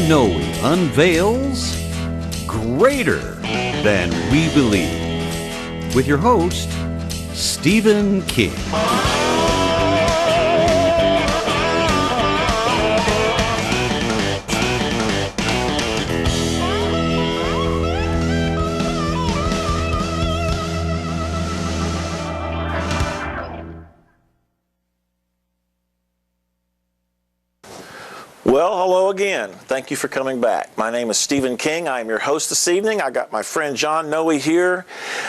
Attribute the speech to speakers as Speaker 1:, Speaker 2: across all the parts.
Speaker 1: John Noe unveils Greater Than We Believe with your host, Stephen King.
Speaker 2: Well, hello again. Thank you for coming back. My name is Stephen King. I am your host this evening. I got my friend John Noe here.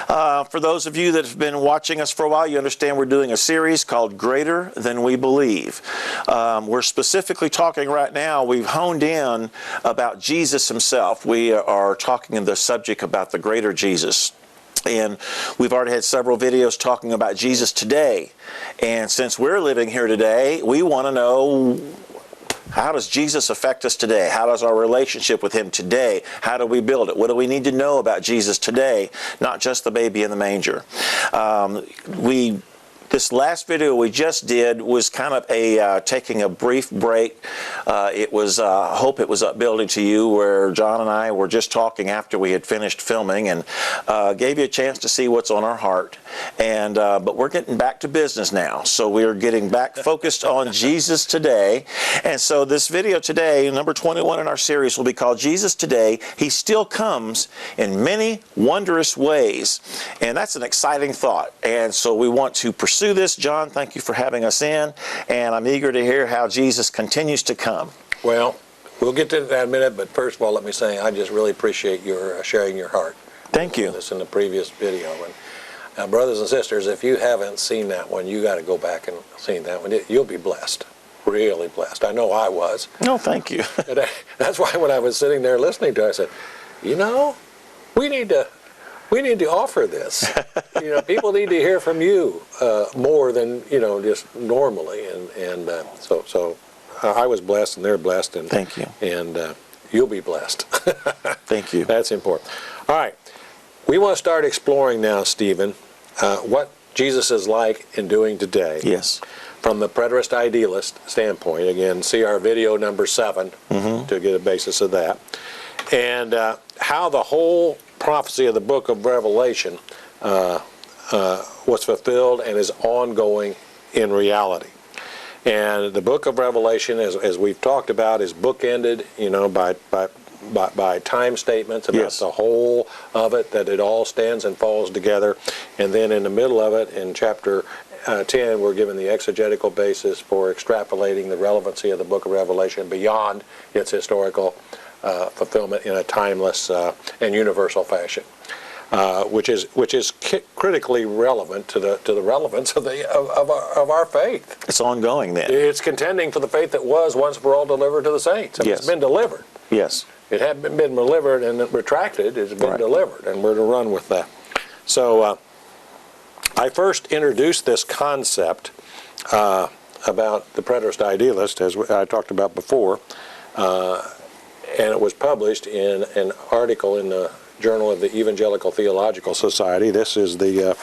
Speaker 2: For those of you that have been watching us for a while, you understand we're doing a series called Greater Than We Believe. We're specifically talking right now, we've honed in about Jesus himself. We are talking in the subject about the greater Jesus. And we've already had several videos talking about Jesus today. And since we're living here today, we want to know, how does Jesus affect us today? How does our relationship with him today? How do we build it? What do we need to know about Jesus today? Not just the baby in the manger. This last video we just did was kind of a taking a brief break. It was, I hope it was upbuilding to you, where John and I were just talking after we had finished filming, and gave you a chance to see what's on our heart. And but we're getting back to business now, so we're getting back focused on Jesus today. And so this video today, number 21 in our series, will be called Jesus Today. He Still Comes in Many Wondrous Ways. And that's an exciting thought. And so we want to pursue this. John, thank you for having us in, and I'm eager to hear how Jesus continues to come.
Speaker 3: Well, we'll get to that in a minute, but first of all, let me say I just really appreciate your sharing your heart.
Speaker 2: Thank you.
Speaker 3: This in the previous video. And brothers and sisters, if you haven't seen that one, you got to go back and see that one. You'll be blessed, really blessed. I know I was.
Speaker 2: No, thank you.
Speaker 3: That's why when I was sitting there listening to it, I said, you know, we need to offer this. You know, people need to hear from you more than, you know, just normally. And so I was blessed, and they're blessed. And
Speaker 2: thank you.
Speaker 3: And you'll be blessed.
Speaker 2: Thank you.
Speaker 3: That's important. All right. We want to start exploring now, Stephen, what Jesus is like and doing today.
Speaker 2: Yes.
Speaker 3: From the Preterist Idealist standpoint. Again, see our video number 7 to get a basis of that. And how the whole prophecy of the book of Revelation was fulfilled and is ongoing in reality. And the book of Revelation, as we've talked about, is bookended, you know, by time statements about the whole of it, that it all stands and falls together. And then in the middle of it, in chapter 10, we're given the exegetical basis for extrapolating the relevancy of the book of Revelation beyond its historical fulfillment in a timeless and universal fashion, which is critically relevant to the relevance of our faith.
Speaker 2: It's ongoing then.
Speaker 3: It's contending for the faith that was once for all delivered to the saints. I mean, it's been delivered.
Speaker 2: Yes.
Speaker 3: It hadn't been delivered and retracted. It's been delivered, and we're to run with that. So I first introduced this concept about the Preterist Idealist, as I talked about before. And it was published in an article in the Journal of the Evangelical Theological Society. This is the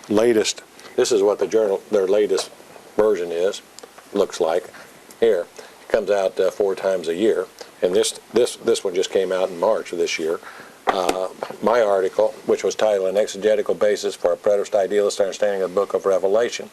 Speaker 3: latest. This is what their latest version looks like. Here, it comes out 4 times a year, and this one just came out in March of this year. My article, which was titled "An Exegetical Basis for a Preterist Idealist Understanding of the Book of Revelation,"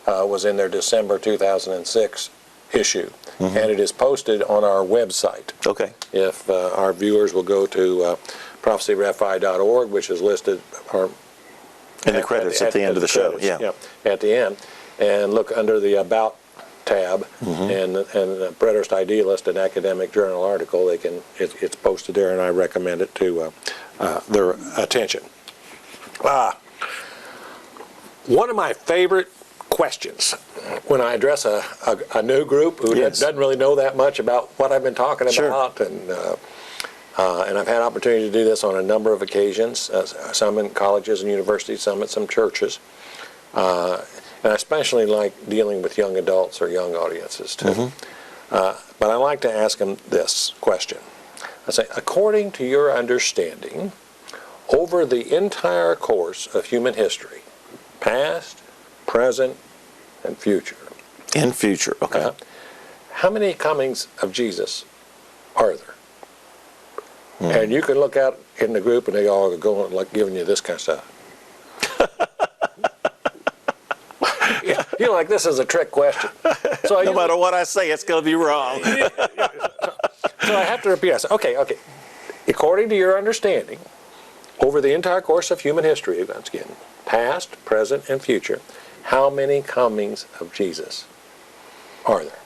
Speaker 3: was in their December 2006 issue, and it is posted on our website.
Speaker 2: Okay.
Speaker 3: If our viewers will go to prophecyrefi.org, which is listed
Speaker 2: in the credits at the end of the show. Yeah,
Speaker 3: at the end, and look under the About tab, and the Preterist Idealist, an academic journal article. It's posted there, and I recommend it to their attention. One of my favorite questions when I address a new group who doesn't really know that much about what I've been talking about, and I've had opportunity to do this on a number of occasions, some in colleges and universities, some at some churches, and I especially like dealing with young adults or young audiences too. But I like to ask them this question. I say, according to your understanding, over the entire course of human history, past, present, and future.
Speaker 2: In future, okay.
Speaker 3: How many comings of Jesus are there? And you can look out in the group and they all are going, like, giving you this kind of stuff. You know, like, this is a trick question. So
Speaker 2: No matter what I say, it's going to be wrong.
Speaker 3: So I have to repeat. I say, okay. According to your understanding, over the entire course of human history, once again, past, present, and future, how many comings of Jesus are there?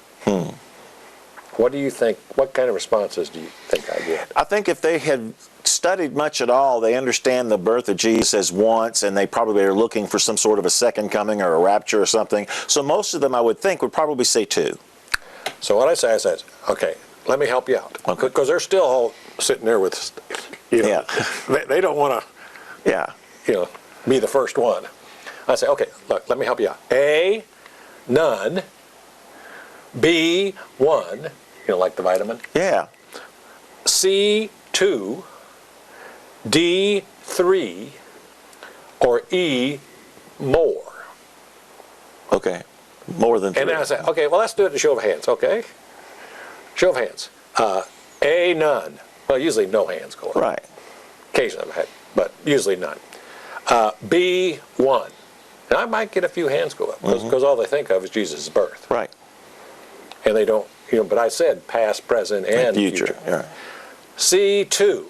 Speaker 3: What do you think? What kind of responses do you think I get?
Speaker 2: I think if they had studied much at all, they understand the birth of Jesus as once, and they probably are looking for some sort of a second coming or a rapture or something. So most of them, I would think, would probably say 2.
Speaker 3: So what I say, okay, let me help you out.
Speaker 2: Okay.
Speaker 3: Because they're still all sitting there with, they don't want to, be the first one. I say, okay, look, let me help you out. A, none. B, 1, like the vitamin.
Speaker 2: Yeah.
Speaker 3: C, 2. D, 3. Or E, more.
Speaker 2: Okay. More than 3.
Speaker 3: And then I say, okay, well, let's do it in a show of hands, okay? Show of hands. A, none. Well, usually no hands go up.
Speaker 2: Right.
Speaker 3: Occasionally I've had, but usually none. B, 1. And I might get a few hands go up because all they think of is Jesus' birth.
Speaker 2: Right.
Speaker 3: And they don't, but I said past, present, and future.
Speaker 2: Yeah.
Speaker 3: C2,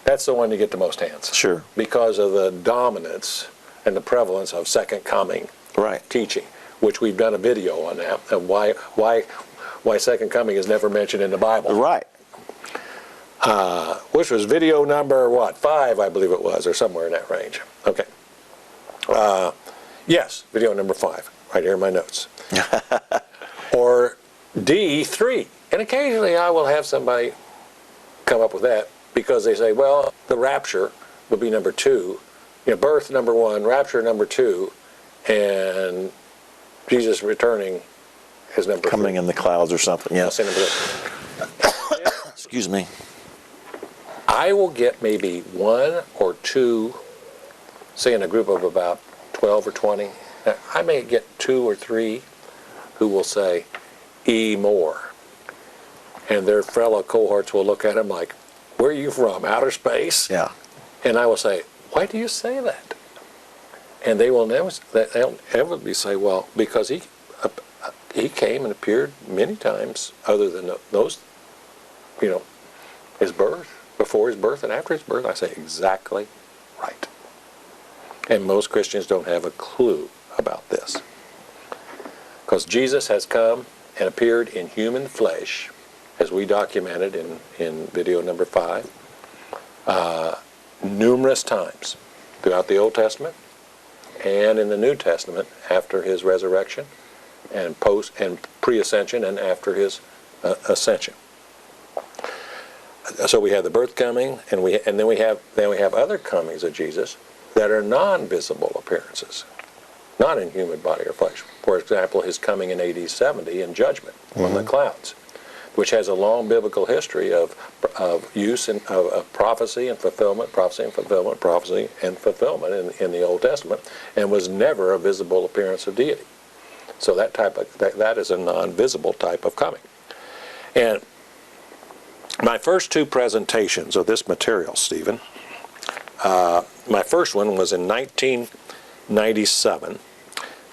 Speaker 3: that's the one you get the most hands.
Speaker 2: Sure.
Speaker 3: Because of the dominance and the prevalence of second coming teaching, which we've done a video on that, and why second coming is never mentioned in the Bible.
Speaker 2: Right.
Speaker 3: Which was video number, 5, I believe it was, or somewhere in that range. Okay. Yes, video number 5, right here in my notes. Or D, 3. And occasionally I will have somebody come up with that because they say, well, the rapture would be number 2, birth number 1, rapture number 2, and Jesus returning is number 3.
Speaker 2: Coming in the clouds or something, yeah. Excuse me.
Speaker 3: I will get maybe 1 or 2, say in a group of about 12 or 20. I may get 2 or 3 who will say, E, more. And their fellow cohorts will look at him like, where are you from, outer space?
Speaker 2: Yeah.
Speaker 3: And I will say, why do you say that? And they'll inevitably say, well, because he came and appeared many times other than those, his birth, before his birth and after his birth. I say, exactly right. And most Christians don't have a clue about this. Because Jesus has come and appeared in human flesh, as we documented in video number 5, numerous times throughout the Old Testament and in the New Testament after his resurrection and post and pre-ascension and after his ascension. So we have the birth coming, and then we have other comings of Jesus that are non-visible appearances, not in human body or flesh. For example, his coming in AD 70 in judgment on the clouds, which has a long biblical history of use of prophecy and fulfillment, prophecy and fulfillment, prophecy and fulfillment in the Old Testament, and was never a visible appearance of deity. So that is a non-visible type of coming. And my first 2 presentations of this material, Stephen, my first one was in 1997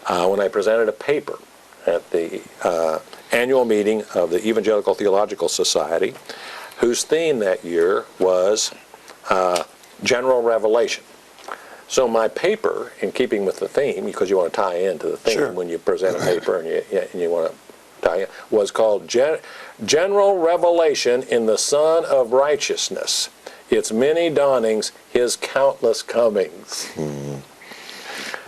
Speaker 3: when I presented a paper at the annual meeting of the Evangelical Theological Society, whose theme that year was general revelation. So my paper, in keeping with the theme, because you want to tie into the theme when you present a paper and you want to tie in, was called General Revelation in the Son of Righteousness. Its many dawnings, his countless comings.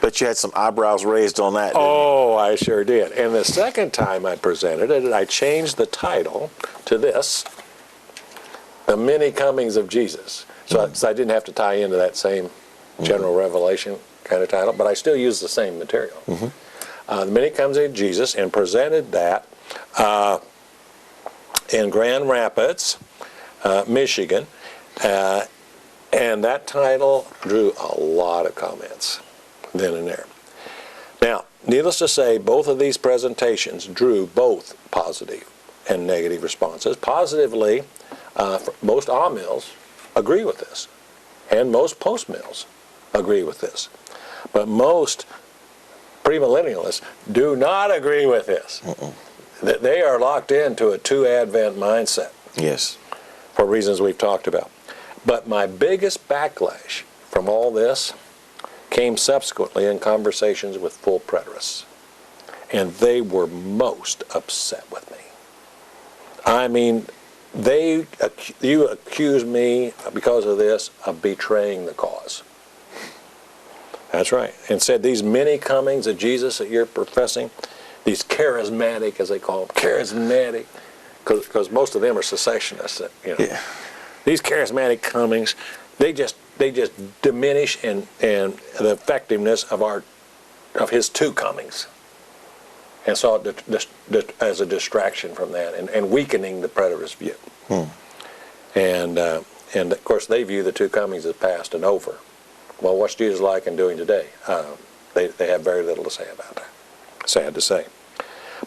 Speaker 2: But you had some eyebrows raised on that, didn't you?
Speaker 3: Oh, I sure did. And the second time I presented it, I changed the title to this, The Many Comings of Jesus. So I didn't have to tie into that same general revelation kind of title, but I still used the same material. The Many Comings of Jesus, and presented that in Grand Rapids, Michigan, and that title drew a lot of comments then and there. Now, needless to say, both of these presentations drew both positive and negative responses. Positively, most AMILs agree with this. And most post-mills agree with this. But most premillennialists do not agree with this. That they are locked into a two-advent mindset.
Speaker 2: Yes.
Speaker 3: For reasons we've talked about. But my biggest backlash from all this came subsequently in conversations with full preterists. And they were most upset with me. I mean, you accuse me because of this of betraying the cause. That's right. And said these many comings of Jesus that you're professing, these charismatic, as they call them, charismatic, because most of them are cessationists.
Speaker 2: Yeah.
Speaker 3: These charismatic comings, they just diminish and the effectiveness of his two comings, and saw it as a distraction from that and weakening the preterist view. And of course they view the two comings as past and over. Well, what's Jesus like and doing today? They have very little to say about that. Sad to say.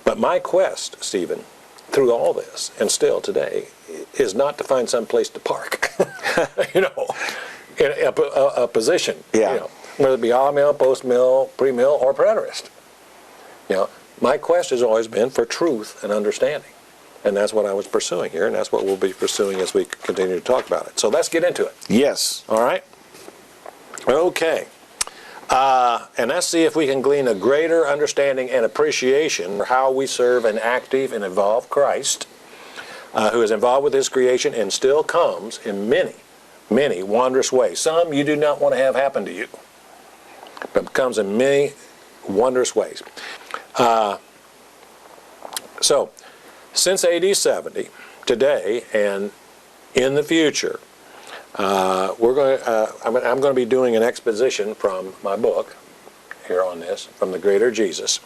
Speaker 3: But my quest, Stephen, through all this, and still today, is not to find some place to park, in a position, whether it be all-mill, post-mill, pre-mill, or preterist. My quest has always been for truth and understanding, and that's what I was pursuing here, and that's what we'll be pursuing as we continue to talk about it. So let's get into it.
Speaker 2: Yes.
Speaker 3: All right? Okay. And let's see if we can glean a greater understanding and appreciation for how we serve an active and evolved Christ, who is involved with his creation and still comes in many, many wondrous ways. Some you do not want to have happen to you, but comes in many wondrous ways. So, since AD 70, today and in the future, I'm going to be doing an exposition from my book here on this, from the Greater Jesus.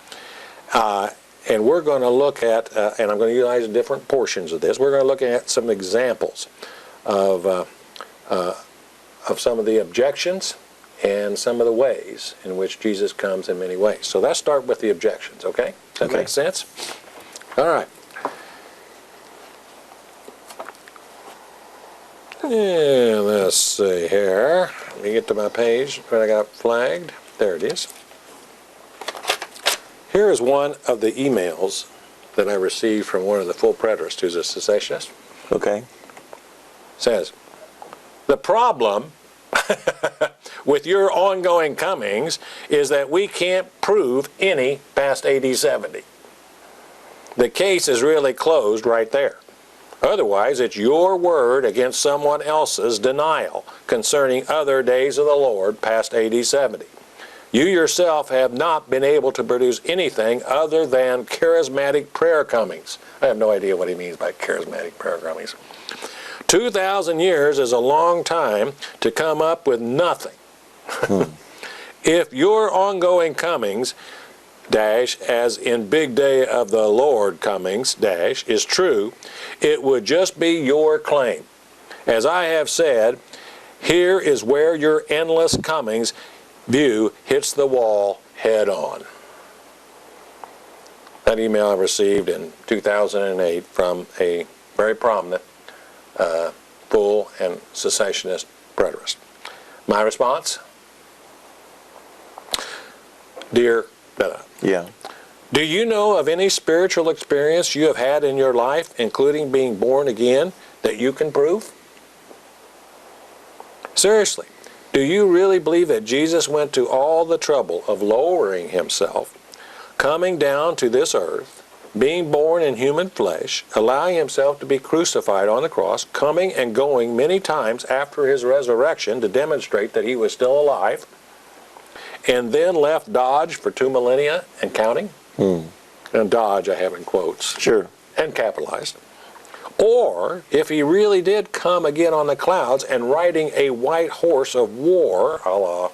Speaker 3: And we're going to look at, and I'm going to utilize different portions of this, we're going to look at some examples of some of the objections and some of the ways in which Jesus comes in many ways. So let's start with the objections, okay? Does that make sense? All right. Yeah, let's see here. Let me get to my page when I got flagged. There it is. Here is one of the emails that I received from one of the full preterists who's a cessationist.
Speaker 2: Okay.
Speaker 3: Says, the problem with your ongoing comings is that we can't prove any past AD 70. The case is really closed right there. Otherwise, it's your word against someone else's denial concerning other days of the Lord past AD 70. You yourself have not been able to produce anything other than charismatic prayer comings. I have no idea what he means by charismatic prayer comings. 2,000 years is a long time to come up with nothing. If your ongoing comings, dash, as in big day of the Lord comings, dash, is true, it would just be your claim. As I have said, here is where your endless comings view hits the wall head on. That email I received in 2008 from a very prominent full and cessationist preterist. My response? Dear
Speaker 2: Yeah.
Speaker 3: do you know of any spiritual experience you have had in your life, including being born again, that you can prove? Seriously, do you really believe that Jesus went to all the trouble of lowering himself, coming down to this earth, being born in human flesh, allowing himself to be crucified on the cross, coming and going many times after his resurrection to demonstrate that he was still alive, and then left Dodge for 2 millennia and counting? And Dodge I have in quotes.
Speaker 2: Sure.
Speaker 3: And capitalized. Or if he really did come again on the clouds and riding a white horse of war, a la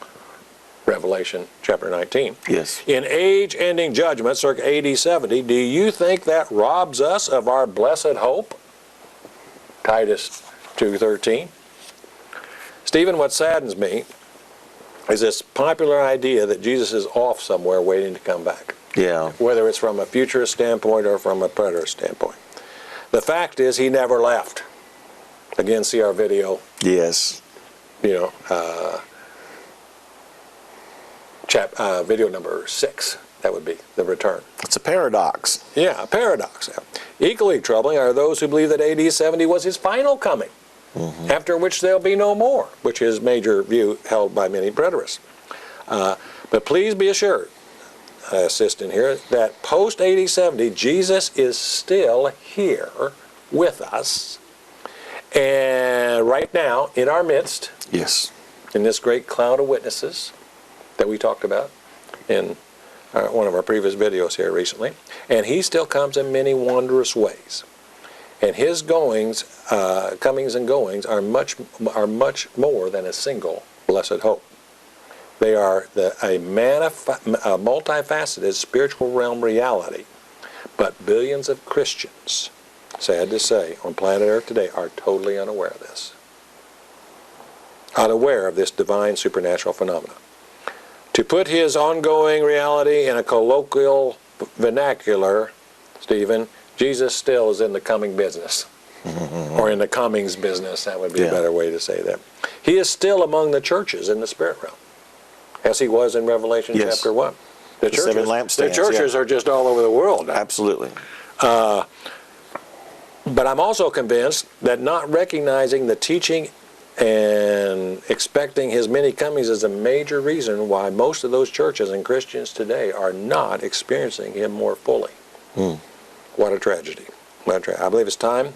Speaker 3: Revelation chapter 19,
Speaker 2: Yes.
Speaker 3: in age-ending judgment circa AD 70, do you think that robs us of our blessed hope? Titus 2:13. Stephen, what saddens me is this popular idea that Jesus is off somewhere waiting to come back.
Speaker 2: Yeah.
Speaker 3: Whether it's from a futurist standpoint or from a preterist standpoint. The fact is he never left. Again, see our video,
Speaker 2: Yes.
Speaker 3: video number 6. That would be the return.
Speaker 2: It's a paradox.
Speaker 3: Yeah, a paradox. Equally troubling are those who believe that AD 70 was his final coming, after which there'll be no more, which is major view held by many preterists. But please be assured, I assist in here, that post AD 70, Jesus is still here with us, and right now in our midst,
Speaker 2: Yes.
Speaker 3: in this great cloud of witnesses that we talked about in one of our previous videos here recently. And he still comes in many wondrous ways. And his comings and goings are much more than a single blessed hope. They are a multifaceted spiritual realm reality. But billions of Christians, sad to say, on planet Earth today are totally unaware of this. Unaware of this divine supernatural phenomenon. To put his ongoing reality in a colloquial vernacular, Stephen, Jesus still is in the coming business. Or in the comings business, that would be a better way to say that. He is still among the churches in the spirit realm, as he was in Revelation chapter 1. The churches,
Speaker 2: seven lampstands,
Speaker 3: the churches are just all over the world now.
Speaker 2: Absolutely.
Speaker 3: But I'm also convinced that not recognizing the teaching and expecting his many comings is a major reason why most of those churches and Christians today are not experiencing him more fully. What a tragedy. I believe it's time,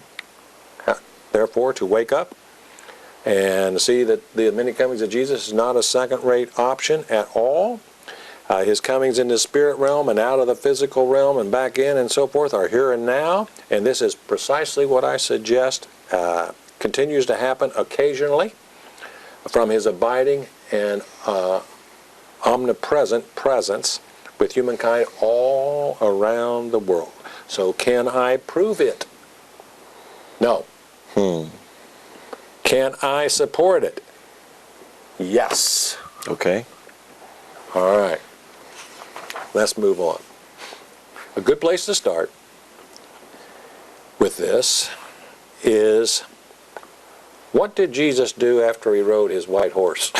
Speaker 3: therefore, to wake up and see that the many comings of Jesus is not a second-rate option at all. His comings in the spirit realm and out of the physical realm and back in and so forth are here and now, and this is precisely what I suggest continues to happen occasionally from his abiding and omnipresent presence with humankind all around the world. So can I prove it? No. Can I support it? Yes.
Speaker 2: Okay.
Speaker 3: All right. Let's move on. A good place to start with this is, what did Jesus do after he rode his white horse?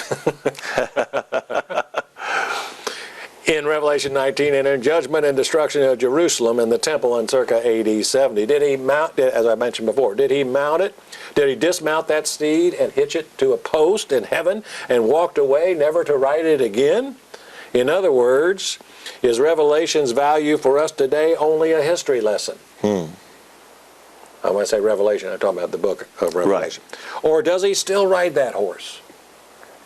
Speaker 3: In Revelation 19, and in judgment and destruction of Jerusalem and the temple in circa AD 70, did he mount, as I mentioned before, did he mount it? Did he dismount that steed and hitch it to a post in heaven and walked away, never to ride it again? In other words, is Revelation's value for us today only a history lesson? When I say Revelation, I'm talking about the book of Revelation. Right. Or does he still ride that horse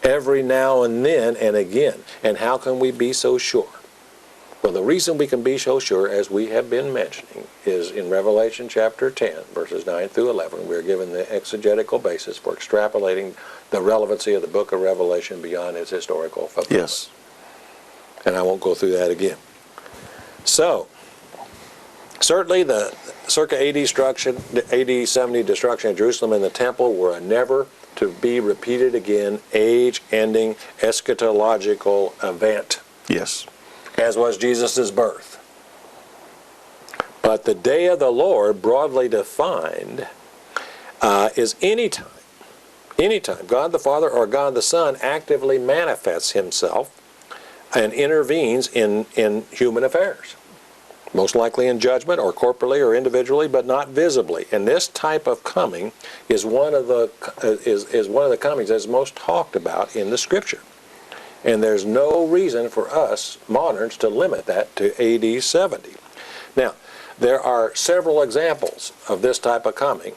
Speaker 3: every now and then and again? And how can we be so sure? Well, the reason we can be so sure, as we have been mentioning, is in Revelation chapter 10, verses 9 through 11, we're given the exegetical basis for extrapolating the relevancy of the book of Revelation beyond its historical fulfillment.
Speaker 2: Yes.
Speaker 3: And I won't go through that again. So, certainly the circa AD 70 destruction of Jerusalem and the temple were a never to be repeated again, age-ending eschatological event.
Speaker 2: Yes.
Speaker 3: As was Jesus' birth. But the day of the Lord, broadly defined, is any time God the Father or God the Son actively manifests himself and intervenes in human affairs. Most likely in judgment or corporately or individually, but not visibly. And this type of coming is one of the comings that's most talked about in the Scripture. And there's no reason for us moderns to limit that to AD 70. Now, there are several examples of this type of coming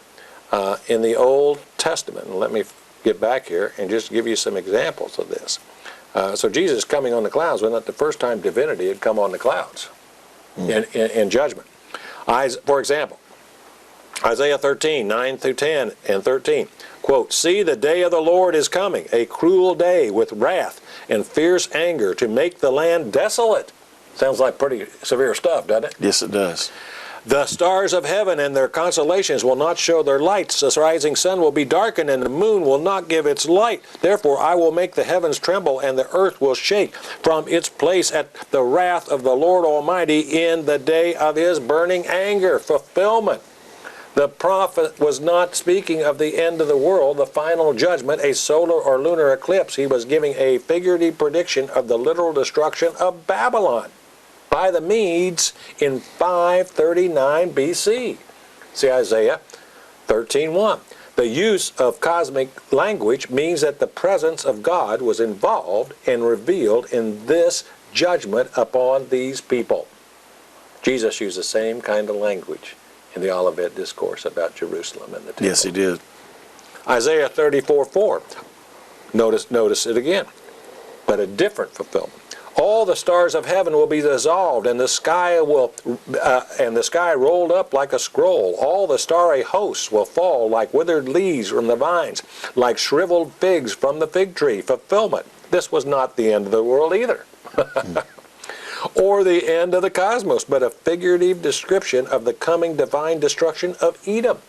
Speaker 3: in the Old Testament. Let me get back here and just give you some examples of this. So Jesus coming on the clouds was not the first time divinity had come on the clouds in judgment. For example, Isaiah 13, 9 through 10 and 13. Quote, "See, the day of the Lord is coming, a cruel day with wrath and fierce anger to make the land desolate." Sounds like pretty severe stuff, doesn't it?
Speaker 2: Yes, it does.
Speaker 3: "The stars of heaven and their constellations will not show their lights. The rising sun will be darkened, and the moon will not give its light. Therefore I will make the heavens tremble, and the earth will shake from its place at the wrath of the Lord Almighty in the day of his burning anger." Fulfillment. The prophet was not speaking of the end of the world, the final judgment, a solar or lunar eclipse. He was giving a figurative prediction of the literal destruction of Babylon by the Medes in 539 BC. See Isaiah 13:1. The use of cosmic language means that the presence of God was involved and revealed in this judgment upon these people. Jesus used the same kind of language in the Olivet Discourse about Jerusalem and the temple.
Speaker 2: Yes, he did.
Speaker 3: Isaiah 34:4. Notice it again, but a different fulfillment. All the stars of heaven will be dissolved, and the sky rolled up like a scroll. All the starry hosts will fall like withered leaves from the vines, like shriveled figs from the fig tree. Fulfillment. This was not the end of the world either, or the end of the cosmos, but a figurative description of the coming divine destruction of Edom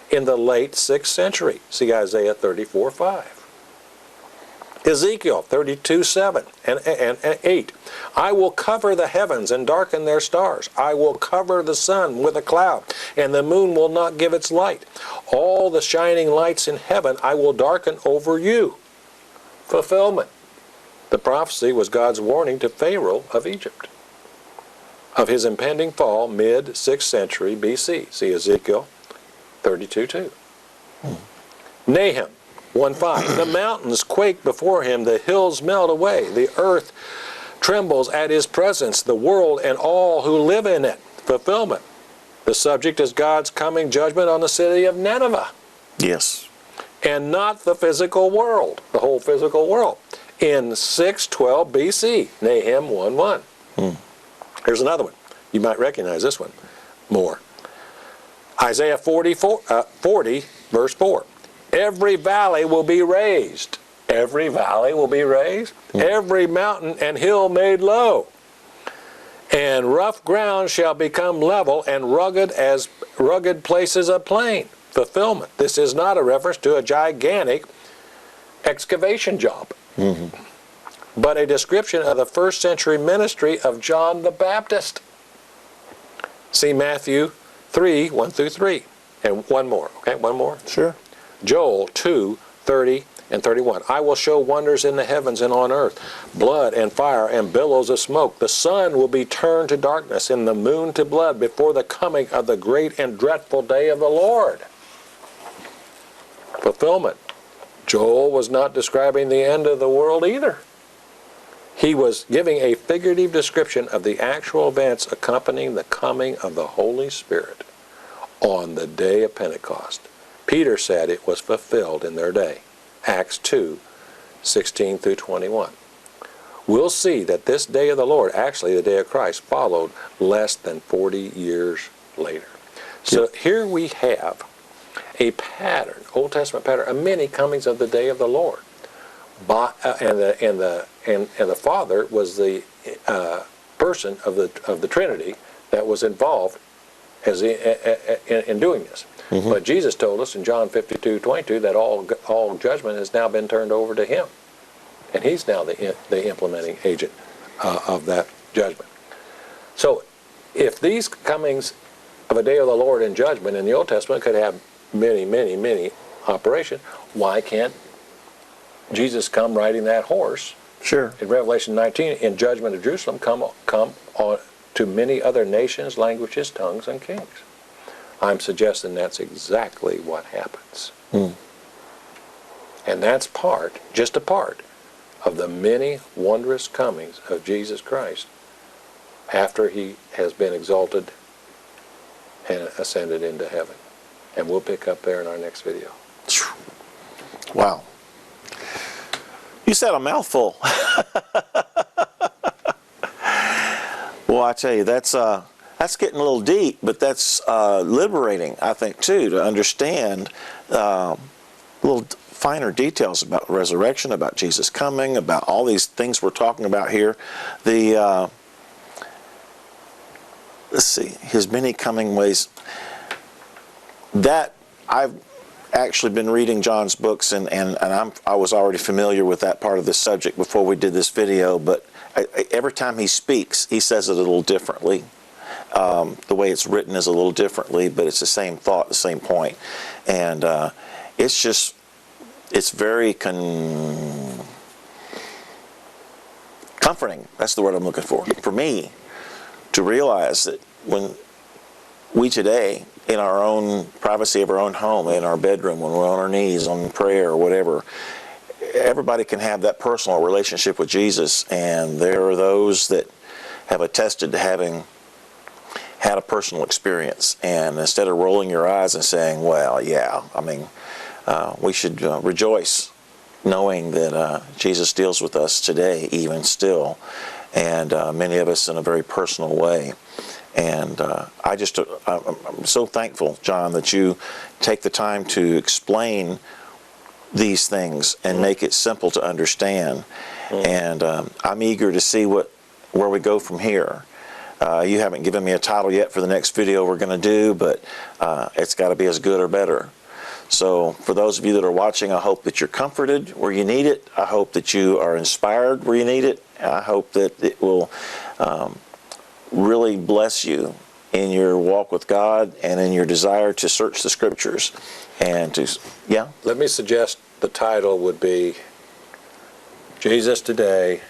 Speaker 3: in the late 6th century. See Isaiah 34:5. Ezekiel 32:7 and 8. I will cover the heavens and darken their stars. I will cover the sun with a cloud, and the moon will not give its light. All the shining lights in heaven I will darken over you. Fulfillment. The prophecy was God's warning to Pharaoh of Egypt of his impending fall mid-6th century BC. See Ezekiel 32:2. Nahum 1:5. The mountains quake before him, the hills melt away, the earth trembles at his presence, the world and all who live in it. Fulfillment. The subject is God's coming judgment on the city of Nineveh.
Speaker 2: Yes.
Speaker 3: And not the physical world, the whole physical world. In 612 BC, Nahum 1:1. Here's another one. You might recognize this one more. Isaiah 40, verse 4. Every valley will be raised. Every valley will be raised. Every mountain and hill made low. And rough ground shall become level, and rugged as rugged places a plain. Fulfillment. This is not a reference to a gigantic excavation job, but a description of the 1st century ministry of John the Baptist. See Matthew 3:1-3. And one more, okay? One more?
Speaker 2: Sure.
Speaker 3: Joel 2:30 and 31. I will show wonders in the heavens and on earth, blood and fire and billows of smoke. The sun will be turned to darkness and the moon to blood before the coming of the great and dreadful day of the Lord. Fulfillment. Joel was not describing the end of the world either. He was giving a figurative description of the actual events accompanying the coming of the Holy Spirit on the day of Pentecost. Peter said it was fulfilled in their day. Acts 2:16-21. We'll see that this day of the Lord, actually the day of Christ, followed less than 40 years later. So here we have a pattern, Old Testament pattern, of many comings of the day of the Lord. And the Father was the person of the Trinity that was involved in doing this. But Jesus told us in John 52:22 that all judgment has now been turned over to him. And he's now the implementing agent of that judgment. So if these comings of a day of the Lord in judgment in the Old Testament could have many operations, why can't Jesus come riding that horse?
Speaker 2: Sure.
Speaker 3: In Revelation 19, in judgment of Jerusalem, come on to many other nations, languages, tongues, and kings. I'm suggesting that's exactly what happens. And that's just a part, of the many wondrous comings of Jesus Christ after he has been exalted and ascended into heaven. And we'll pick up there in our next video.
Speaker 2: Wow. You said a mouthful. Well, I tell you, that's getting a little deep, but that's liberating, I think, too, to understand little finer details about resurrection, about Jesus coming, about all these things we're talking about here. Let's see, his many coming ways. That I've actually been reading John's books, and I was already familiar with that part of the subject before we did this video, but every time he speaks, he says it a little differently. The way it's written is a little differently, but it's the same thought, the same point. And it's very comforting. That's the word I'm looking for me, to realize that when we today, in our own privacy of our own home, in our bedroom, when we're on our knees, on prayer or whatever, everybody can have that personal relationship with Jesus. And there are those that have attested to having had a personal experience. And instead of rolling your eyes and saying, well, yeah, I mean, we should rejoice knowing that Jesus deals with us today, even still, and many of us in a very personal way. And I'm so thankful, John, that you take the time to explain these things and make it simple to understand. And I'm eager to see where we go from here. You haven't given me a title yet for the next video we're going to do, but it's got to be as good or better. So for those of you that are watching, I hope that you're comforted where you need it. I hope that you are inspired where you need it. I hope that it will really bless you in your walk with God and in your desire to search the Scriptures. And yeah?
Speaker 3: Let me suggest the title would be Jesus Today,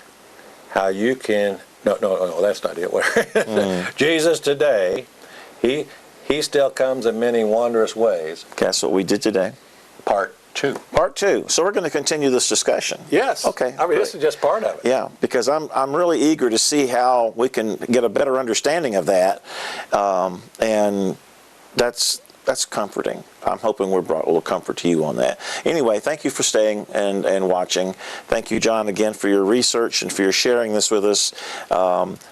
Speaker 3: How You Can... No, that's not it. Jesus Today, He Still Comes in Many Wondrous Ways.
Speaker 2: That's what we did today.
Speaker 3: Part 2.
Speaker 2: Part 2. So we're going to continue this discussion.
Speaker 3: Yes.
Speaker 2: Okay.
Speaker 3: I mean, this is just part of it.
Speaker 2: Yeah, because I'm really eager to see how we can get a better understanding of that, and that's comforting. I'm hoping we brought a little comfort to you on that. Anyway, thank you for staying and watching. Thank you, John, again for your research and for your sharing this with us.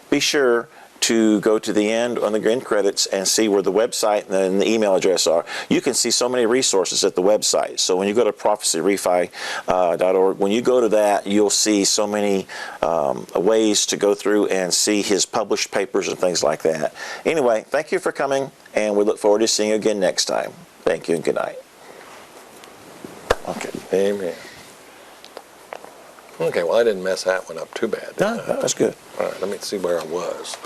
Speaker 2: Be sure to go to the end on the end credits and see where the website and the email address are. You can see so many resources at the website. So when you go to prophecyrefi.org, when you go to that, you'll see so many ways to go through and see his published papers and things like that. Anyway, thank you for coming, and we look forward to seeing you again next time. Thank you and good night.
Speaker 3: Okay. Amen. Okay, well, I didn't mess that one up too bad.
Speaker 2: No, that's good.
Speaker 3: All right, let me see where I was.